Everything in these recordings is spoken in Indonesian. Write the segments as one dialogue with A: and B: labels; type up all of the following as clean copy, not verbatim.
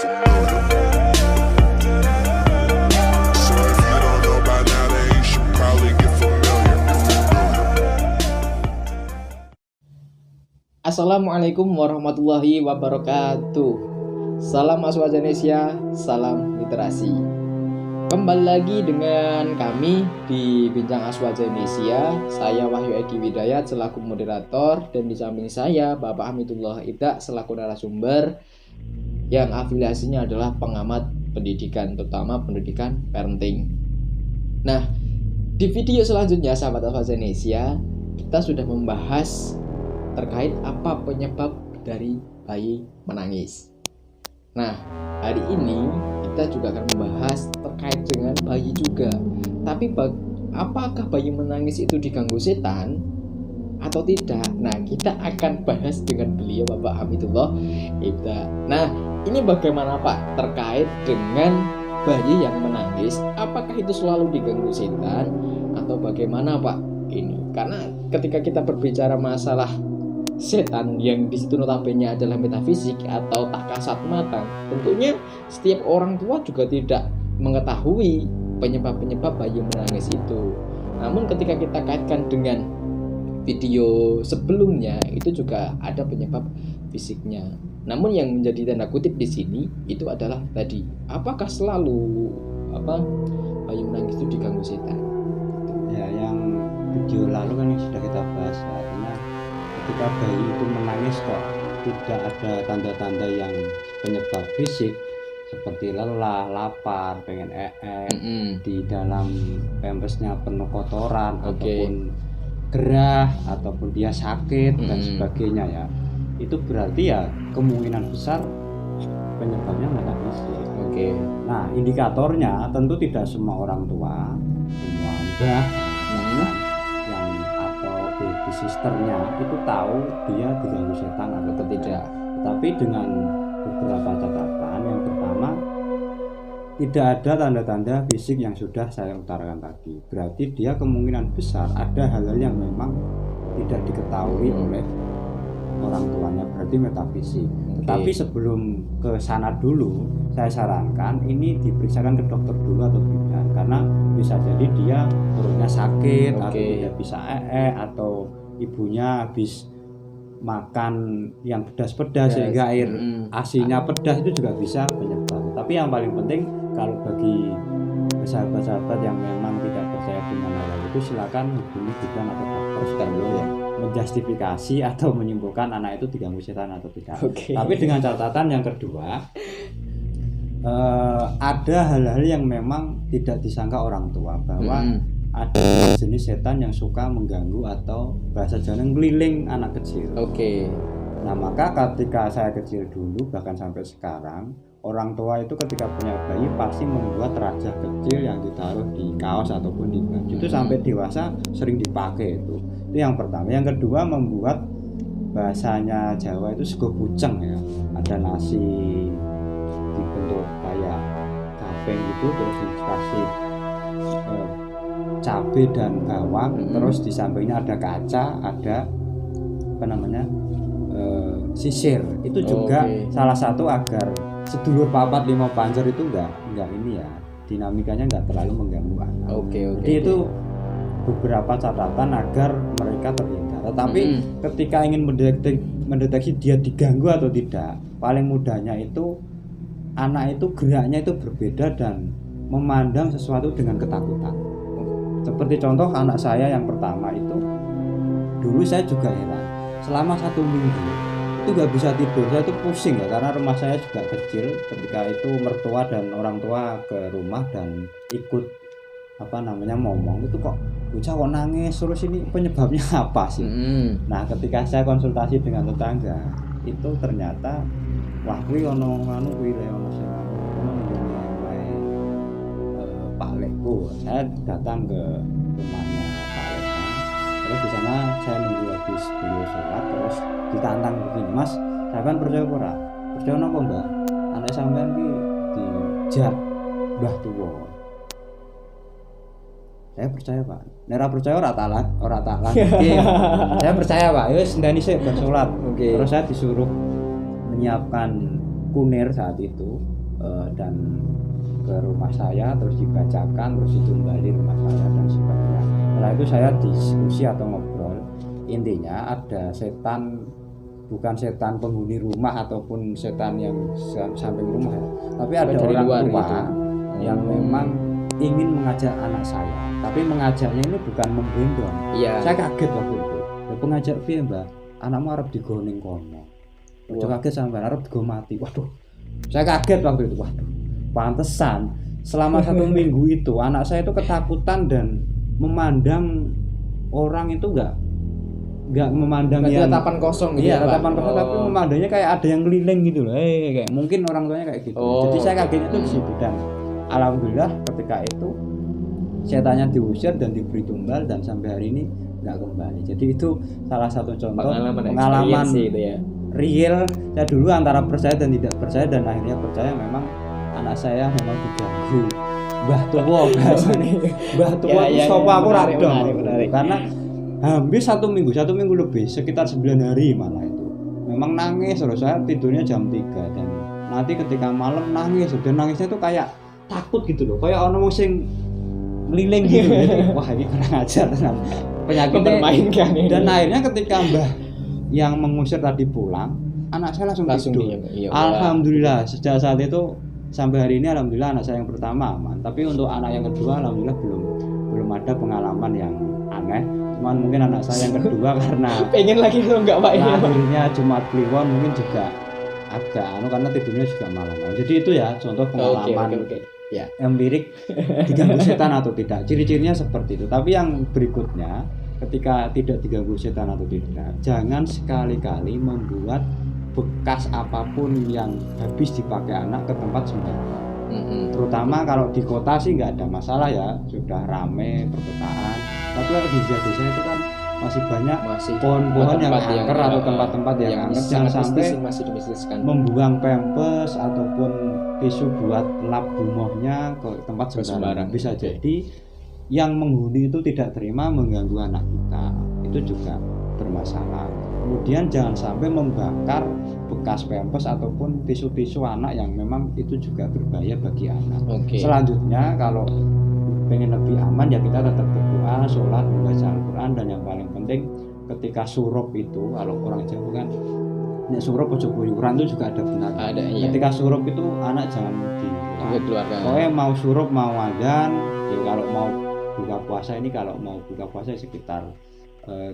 A: familiar. So if you don't know by now, then you should probably get familiar.
B: Assalamualaikum warahmatullahi wabarakatuh. Salam Aswaja Indonesia, salam literasi. Kembali lagi dengan kami di Bincang Aswaja Indonesia. Saya Wahyu Edi Widayat selaku moderator, dan di samping saya Bapak Hamidullah Ibda selaku narasumber yang afiliasinya adalah pengamat pendidikan, terutama pendidikan parenting. Nah, di video selanjutnya sahabat Aswaja Indonesia, kita sudah membahas terkait apa penyebab dari bayi menangis. Nah, hari ini kita juga akan membahas terkait dengan bayi juga. Tapi apakah bayi menangis itu diganggu setan atau tidak? Nah, kita akan bahas dengan beliau Bapak Hamidullah Ibda. Nah, ini bagaimana Pak terkait dengan bayi yang menangis? Apakah itu selalu diganggu setan atau bagaimana Pak ini? Karena ketika kita berbicara masalah setan yang di situ notabene adalah metafisik atau tak kasat mata, tentunya setiap orang tua juga tidak mengetahui penyebab-penyebab bayi menangis itu. Namun ketika kita kaitkan dengan video sebelumnya, itu juga ada penyebab fisiknya. Namun yang menjadi tanda kutip di sini itu adalah tadi, apakah selalu bayi menangis itu diganggu setan?
C: Ya, yang video lalu kan sudah kita bahas, artinya ketika bayi itu menangis kok tidak ada tanda-tanda yang penyebab fisik seperti lelah, lapar, pengen di dalam pampasnya penuh kotoran, ataupun gerah, ataupun dia sakit dan sebagainya, ya itu berarti ya kemungkinan besar penyebabnya metafisik. Nah, indikatornya tentu tidak semua orang tua, semua mbah yang atau baby sisternya itu tahu dia diganggu setan atau tidak. Tapi dengan beberapa catatan, yang pertama, tidak ada tanda-tanda fisik yang sudah saya utarakan tadi. Berarti dia kemungkinan besar ada hal-hal yang memang tidak diketahui oleh orang tuanya, berarti metafisik. Tapi sebelum ke sana dulu, saya sarankan ini diperiksakan ke dokter dulu atau tidak, karena bisa jadi dia perutnya sakit atau tidak bisa atau ibunya habis makan yang pedas-pedas sehingga air asinya pedas, itu juga bisa penyebab. Tapi yang paling penting, kalau bagi sahabat-sahabat yang memang tidak percaya dengan hal itu, silakan hubungi bidan atau dokter sebelum menjustifikasi atau menyimpulkan anak itu diganggu setan atau tidak. Tapi dengan catatan yang kedua, ada hal-hal yang memang tidak disangka orang tua, bahwa ada jenis setan yang suka mengganggu atau bahasa Jawa ngeliling anak kecil. Nah, maka ketika saya kecil dulu, bahkan sampai sekarang, orang tua itu ketika punya bayi pasti membuat raja kecil yang ditaruh di kaos ataupun di baju. Itu sampai dewasa sering dipakai itu yang pertama. Yang kedua, membuat bahasanya Jawa itu sego puceng, ya. Ada nasi dibentuk kayak kapeng itu, terus dikasih cabai dan bawang, terus di sampingnya ada kaca, ada sisir. Itu juga salah satu agar sedulur papat lima pancer itu enggak ini ya, dinamikanya enggak terlalu mengganggu anak. Jadi itu beberapa catatan agar mereka terhindar. Tetapi ketika ingin mendeteksi dia diganggu atau tidak, paling mudahnya itu anak itu geraknya itu berbeda dan memandang sesuatu dengan ketakutan. Seperti contoh anak saya yang pertama itu, dulu saya juga heran, selama 1 minggu itu gak bisa tidur. Saya itu pusing ya, karena rumah saya juga kecil. Ketika itu mertua dan orang tua ke rumah dan ikut ngomong, itu kok bocah kok nangis terus, ini penyebabnya apa sih? Nah, ketika saya konsultasi dengan tetangga, itu ternyata wah kuwi ono kuwi ono sing Pak Lekku. Saya datang ke rumahnya Pak Lekku. Terus di sana saya nunggu habis beliau sholat, terus ditantang begini, Mas, saya kan percaya ora? Percaya napa Mbak? Anak sampean ki dijak Mbah Tuwa. Saya percaya Pak. Nek ora percaya ora tak lanjutke. Saya percaya Pak. Wis ndani sik bar salat. Terus saya disuruh menyiapkan Kunir saat itu, dan ke rumah saya terus dibacakan, terus ditumbali rumah saya dan sebagainya. Setelah itu saya diskusi atau ngobrol, intinya ada setan, bukan setan penghuni rumah ataupun setan yang samping rumah ya, tapi ada
B: dari
C: orang
B: luar
C: tua
B: gitu.
C: yang memang ingin mengajak anak saya, tapi mengajaknya ini bukan memgendong.
B: Iya.
C: Saya kaget waktu itu. Ya, pengajak piye, Mbak? Anakmu arep digoning kono. Ojo kaget sampai arep digo mati. Waduh. Saya kaget waktu itu. Waduh. Pantesan selama 1 minggu itu anak saya itu ketakutan dan memandang orang itu enggak memandang
B: Berarti
C: yang
B: tatapan kosong gitu.
C: iya,
B: ya, Pak?
C: tatapan kosong, tapi memandangnya kayak ada yang keliling gitu loh. Kayak mungkin orang tuanya kayak gitu. Jadi saya kagetnya itu di situ, dan alhamdulillah ketika itu setannya diusir dan diberi tumbal dan sampai hari ini nggak kembali. Jadi itu salah satu contoh pengalaman
B: sih itu ya.
C: Real. Saya dulu antara percaya dan tidak percaya, dan akhirnya percaya memang anak saya memang diganggu Mbah Tuwa bahasanya. Mbah Tuwa itu sapa aku ra
B: menarik.
C: Karena hampir 1 minggu lebih, sekitar 9 hari malah itu. Memang nangis terus, saya tidurnya jam 3 dan nanti ketika malam nangis, dan nangisnya tuh kayak takut gitu loh, kayak orang sing ngeliling gitu. Wah, ini kurang ajar tenan. Penyakitnya
B: Mempermainkan ini.
C: Dan akhirnya ketika Mbah yang mengusir tadi pulang, anak saya langsung tidur.
B: Iya,
C: Alhamdulillah sejak saat itu sampai hari ini alhamdulillah anak saya yang pertama aman. Tapi untuk anak yang kedua alhamdulillah belum ada pengalaman yang aneh. Cuman mungkin anak saya yang kedua karena
B: pengen lagi tuh enggak Pak ini.
C: lahirnya Jumat Kliwon mungkin juga agak karena tidurnya juga malam. Jadi itu ya contoh pengalaman
B: ya
C: empirik diganggu setan atau tidak. Ciri-cirinya seperti itu. Tapi yang berikutnya, ketika tidak diganggu setan atau tidak, jangan sekali-kali membuat bekas apapun yang habis dipakai anak ke tempat sembarangan. Terutama kalau di kota sih nggak ada masalah ya, sudah rame perkotaan. Tapi kalau di desa itu kan masih banyak pohon-pohon yang angker atau tempat-tempat yang angker. Jangan sampai membuang pempes ataupun tisu buat lap gumohnya ke tempat sembarangan. Bisa jadi yang menghuni itu tidak terima mengganggu anak kita, itu juga bermasalah. Kemudian jangan sampai membakar bekas pempes ataupun tisu-tisu anak yang memang itu juga berbahaya bagi anak. Selanjutnya kalau pengen lebih aman ya kita tetap berdoa, sholat, membaca Al-Quran, dan yang paling penting ketika surup itu, kalau orang Jawa kan surup ojo keluyuran itu juga ada benar.
B: Iya.
C: Ketika surup itu anak jangan dikeluarkan. Pokoknya mau surup mau adzan, ya kalau mau buka puasa ini, kalau mau buka puasa sekitar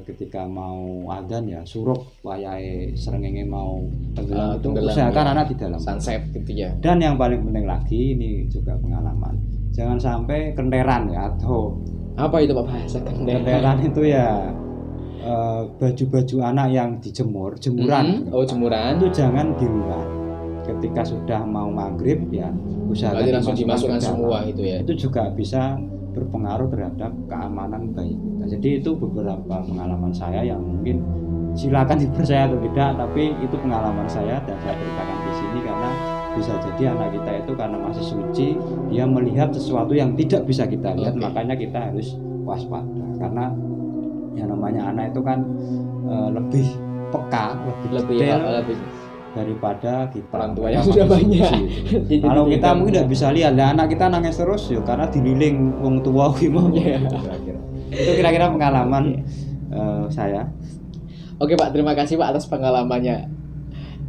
C: ketika mau adzan ya surup, wayahe srengenge mau tenggelam itu usahakan ya, anak di dalam
B: sunset gitu ya.
C: Dan yang paling penting lagi, ini juga pengalaman, jangan sampai kenteran ya, atau
B: apa itu Pak bahasa
C: kenteran itu ya baju-baju anak yang dijemur, jemuran.
B: Jemuran
C: itu jangan di luar. Ketika sudah mau maghrib ya usahakan
B: langsung dimasukkan semua itu ya.
C: Itu juga bisa berpengaruh terhadap keamanan bayi kita. Jadi itu beberapa pengalaman saya yang mungkin silakan dipercaya atau tidak, tapi itu pengalaman saya dan saya ceritakan di sini karena bisa jadi anak kita itu karena masih suci, dia melihat sesuatu yang tidak bisa kita lihat, makanya kita harus waspada karena yang namanya anak itu kan lebih peka, lebih detail daripada kita
B: orang tua yang sudah banyak.
C: Kalau kita mungkin tidak bisa lihat, nah anak kita nangis terus ya karena dililing wong tua Itu kira-kira pengalaman saya.
B: Oke Pak, terima kasih Pak atas pengalamannya.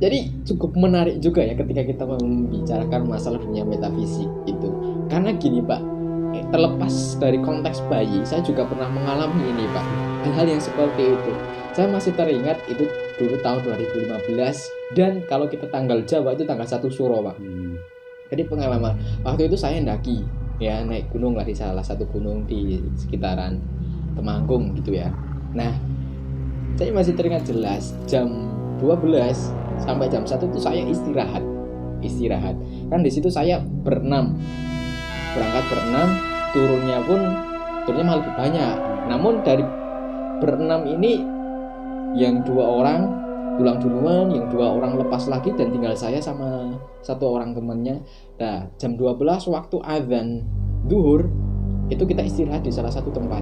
B: Jadi cukup menarik juga ya ketika kita membicarakan masalah dunia metafisik itu. Karena gini Pak, terlepas dari konteks bayi, saya juga pernah mengalami ini Pak, hal-hal yang seperti itu. Saya masih teringat itu dulu tahun 2015, dan kalau kita tanggal Jawa itu tanggal 1 Suro Pak. Jadi pengalaman waktu itu saya ndaki ya, naik gunung lah di salah satu gunung di sekitaran Temanggung gitu ya. Nah saya masih teringat jelas jam 12 sampai jam 1 itu saya istirahat kan di situ saya berangkat berenam, turunnya malah lebih banyak. Namun dari berenam ini yang 2 orang pulang duluan, yang 2 orang lepas lagi, dan tinggal saya sama 1 orang temannya. Nah jam 12 waktu azan duhur itu kita istirahat di salah satu tempat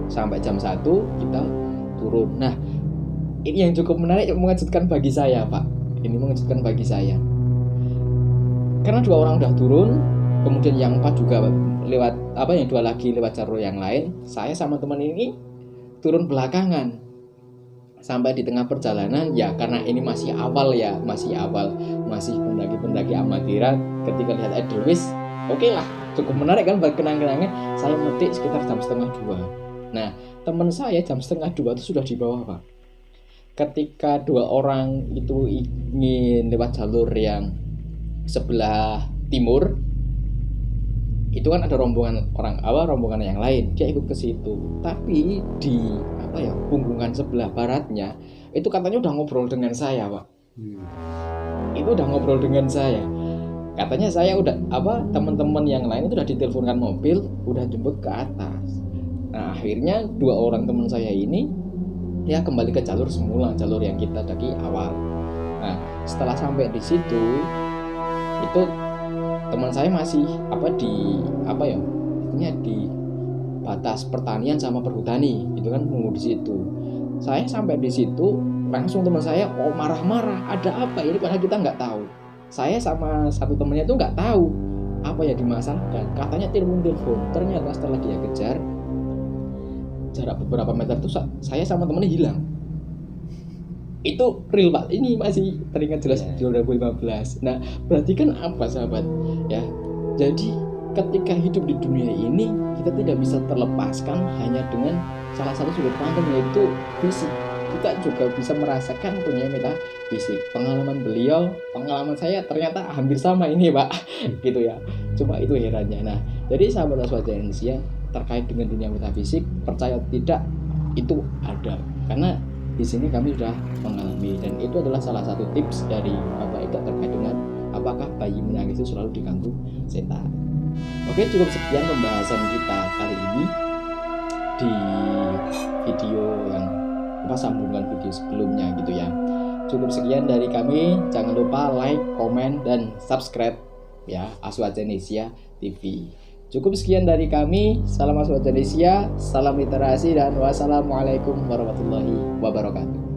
B: sampai jam 1 kita turun. Nah ini yang cukup menarik, mengejutkan bagi saya Pak. Ini mengejutkan bagi saya. karena 2 orang udah turun, kemudian yang 4 juga lewat yang 2 lagi lewat jalur yang lain, saya sama teman ini turun belakangan. Sampai di tengah perjalanan, ya karena ini masih awal, masih pendaki-pendaki amatiran, ketika lihat Edelweiss, oke lah, cukup menarik kan buat kenang-kenangan. Saya metik sekitar jam 1:30. Nah, teman saya jam 1:30 itu sudah di bawah, Pak. Ketika 2 orang itu ingin lewat jalur yang sebelah timur, itu kan ada rombongan yang lain, dia ikut ke situ. Tapi di punggungan sebelah baratnya itu katanya udah ngobrol dengan saya, Pak. Itu udah ngobrol dengan saya. Katanya saya udah teman-teman yang lain itu udah diteleponkan mobil, udah jemput ke atas. Nah, akhirnya 2 orang teman saya ini ya kembali ke jalur semula, jalur yang kita daki awal. Nah, setelah sampai di situ, itu teman saya masih di batas pertanian sama perhutani, itu kan nunggu di situ. Saya sampai di situ langsung teman saya marah-marah, ada apa ini, padahal kita nggak tahu. Saya sama satu temannya itu nggak tahu apa yang dimasalahkan. Katanya telepon. Ternyata setelah dia kejar jarak beberapa meter itu saya sama temannya hilang. Itu real, Pak. Ini masih teringat jelas di 2015. Nah, berarti kan apa, sahabat? Ya, jadi ketika hidup di dunia ini, kita tidak bisa terlepaskan hanya dengan salah satu sudut pandang, yaitu fisik. Kita juga bisa merasakan dunia metafisik. Pengalaman saya ternyata hampir sama ini, Pak. Gitu ya. Cuma itu herannya. Nah, jadi sahabat Aswajanesia, terkait dengan dunia metafisik, percaya tidak, itu ada. Karena di sini kami sudah mengalami, dan itu adalah salah satu tips dari Bapak Eka terkait dengan apakah bayi menangis itu selalu diganggu setan. Oke, cukup sekian pembahasan kita kali ini di video yang sambungan video sebelumnya gitu ya. Cukup sekian dari kami. Jangan lupa like, komen, dan subscribe ya Aswajanesia TV. Cukup sekian dari kami. Salam Aswajanesia, salam literasi, dan wassalamualaikum warahmatullahi wabarakatuh.